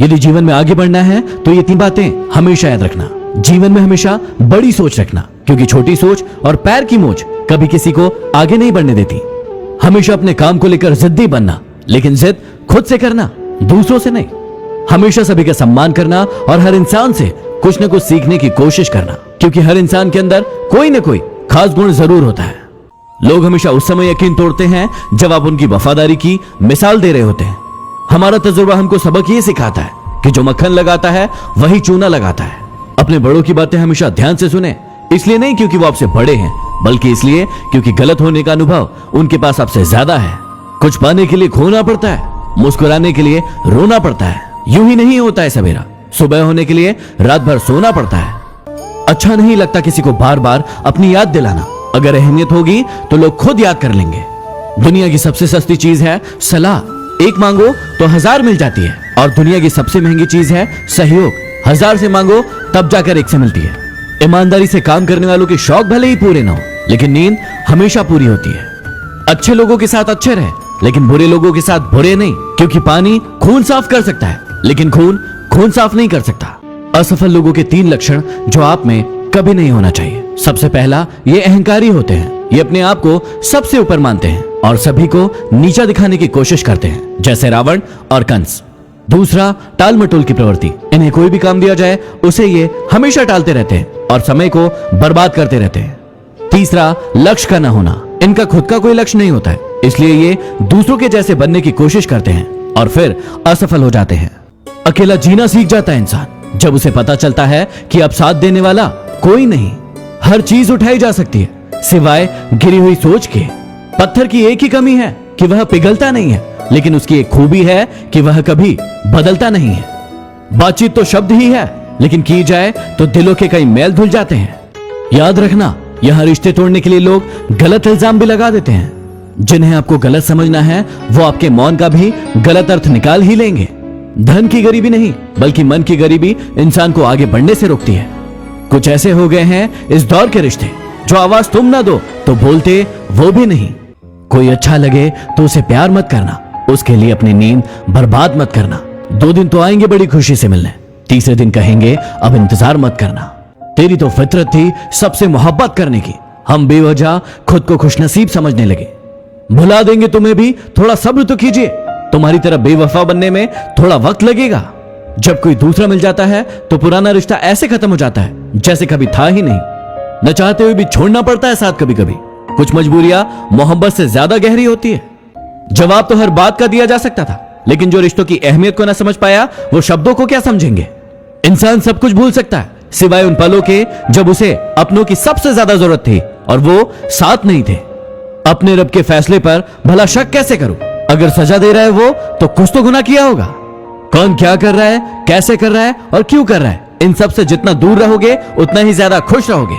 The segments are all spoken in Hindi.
यदि जीवन में आगे बढ़ना है तो ये 3 बातें हमेशा याद रखना। जीवन में हमेशा बड़ी सोच रखना, क्योंकि छोटी सोच और पैर की मोच कभी किसी को आगे नहीं बढ़ने देती। हमेशा अपने काम को लेकर जिद्दी बनना, लेकिन जिद खुद से करना, दूसरों से नहीं। हमेशा सभी का सम्मान करना और हर इंसान से कुछ न कुछ सीखने की कोशिश करना, क्योंकि हर इंसान के अंदर कोई न कोई खास गुण जरूर होता है। लोग हमेशा उस समय यकीन तोड़ते हैं जब आप उनकी वफादारी की मिसाल दे रहे होते हैं। हमारा तजुर्बा हमको सबक ये सिखाता है कि जो मक्खन लगाता है वही चूना लगाता है। अपने बड़ों की बातें हमेशा ध्यान से सुने, इसलिए नहीं क्योंकि वो आपसे बड़े हैं, बल्कि इसलिए क्योंकि गलत होने का अनुभव उनके पास आपसे ज्यादा है। कुछ पाने के लिए खोना पड़ता है, मुस्कुराने के लिए रोना पड़ता है। यूं ही नहीं होता है सवेरा, सुबह होने के लिए रात भर सोना पड़ता है। अच्छा नहीं लगता किसी को बार बार अपनी याद दिलाना। अगर अहमियत होगी तो लोग खुद याद कर लेंगे। दुनिया की सबसे सस्ती चीज है सलाह। 1 मांगो तो 1000 मिल जाती है, और दुनिया की सबसे महंगी चीज है सहयोग। 1000 से मांगो तब जाकर 1 से मिलती है। ईमानदारी से काम करने वालों के शौक भले ही पूरे ना हो, लेकिन नींद हमेशा पूरी होती है। अच्छे लोगों के साथ अच्छे रहे, लेकिन बुरे लोगों के साथ बुरे नहीं, क्योंकि पानी खून साफ कर सकता है, लेकिन खून साफ नहीं कर सकता। असफल लोगों के 3 लक्षण जो आप में कभी नहीं होना चाहिए। सबसे पहला, ये अहंकारी होते हैं। ये अपने आप को सबसे ऊपर मानते हैं और सभी को नीचा दिखाने की कोशिश करते हैं, जैसे रावण और कंस। दूसरा, टाल मटोल की प्रवृत्ति। इन्हें कोई भी काम दिया जाए उसे ये हमेशा टालते रहते हैं और समय को बर्बाद करते रहते हैं। तीसरा, लक्ष्य का न होना। इनका खुद का कोई लक्ष्य नहीं होता है, इसलिए ये दूसरों के जैसे बनने की कोशिश करते हैं और फिर असफल हो जाते हैं। अकेला जीना सीख जाता है इंसान जब उसे पता चलता है कि अब साथ देने वाला कोई नहीं। हर चीज उठाई जा सकती है सिवाय गिरी हुई सोच के। पत्थर की एक ही कमी है कि वह पिघलता नहीं है, लेकिन उसकी एक खूबी है कि वह कभी बदलता नहीं है। बातचीत तो शब्द ही है, लेकिन की जाए तो दिलों के कई मैल धुल जाते हैं। याद रखना, यहां रिश्ते तोड़ने के लिए लोग गलत इल्जाम भी लगा देते हैं। जिन्हें आपको गलत समझना है वो आपके मौन का भी गलत अर्थ निकाल ही लेंगे। धन की गरीबी नहीं, बल्कि मन की गरीबी इंसान को आगे बढ़ने से रोकती है। कुछ ऐसे हो गए हैं इस दौर के रिश्ते, जो आवाज तुम ना दो तो बोलते वो भी नहीं। कोई अच्छा लगे तो उसे प्यार मत करना, उसके लिए अपनी नींद बर्बाद मत करना। 2 दिन तो आएंगे बड़ी खुशी से मिलने, तीसरे दिन कहेंगे अब इंतजार मत करना। तेरी तो फितरत थी सबसे मोहब्बत करने की, हम बेवजह खुद को खुशनसीब समझने लगे। भुला देंगे तुम्हें भी, थोड़ा सब्र तो कीजिए। तुम्हारी तरह बेवफा बनने में थोड़ा वक्त लगेगा। जब कोई दूसरा मिल जाता है तो पुराना रिश्ता ऐसे खत्म हो जाता है जैसे कभी था ही नहीं। न चाहते हुए भी छोड़ना पड़ता है साथ कभी कभी। कुछ मजबूरियां मोहब्बत से ज्यादा गहरी होती है। जवाब तो हर बात का दिया जा सकता था, लेकिन जो रिश्तों की अहमियत को ना समझ पाया वो शब्दों को क्या समझेंगे। इंसान सब कुछ भूल सकता है सिवाय उन पलों के जब उसे अपनों की सबसे ज्यादा जरूरत थी और वो साथ नहीं थे। अपने रब के फैसले पर भला शक कैसे करूं? अगर सजा दे रहा है वो तो कुछ तो गुनाह किया होगा। कौन क्या कर रहा है, कैसे कर रहा है और क्यों कर रहा है, इन सब से जितना दूर रहोगे उतना ही ज्यादा खुश रहोगे।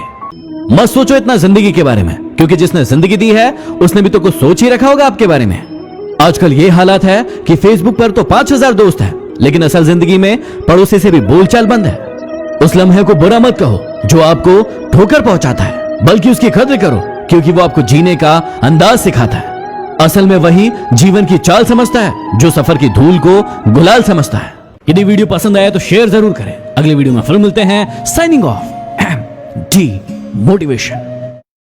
मत सोचो इतना जिंदगी के बारे में, क्योंकि जिसने जिंदगी दी है उसने भी तो कुछ सोच ही रखा होगा आपके बारे में। आजकल ये हालात है कि फेसबुक पर तो 5000 दोस्त हैं, लेकिन असल जिंदगी में पड़ोसी से भी बोलचाल बंद है। उस लम्हे को बुरा मत कहो जो आपको ठोकर पहुंचाता है, बल्कि उसकी कद्र करो, क्योंकि वो आपको जीने का अंदाज सिखाता है। असल में वही जीवन की चाल समझता है जो सफर की धूल को गुलाल समझता है। यदि वीडियो पसंद आया तो शेयर जरूर करें। अगले वीडियो में फिर मिलते हैं। Signing off, D motivation.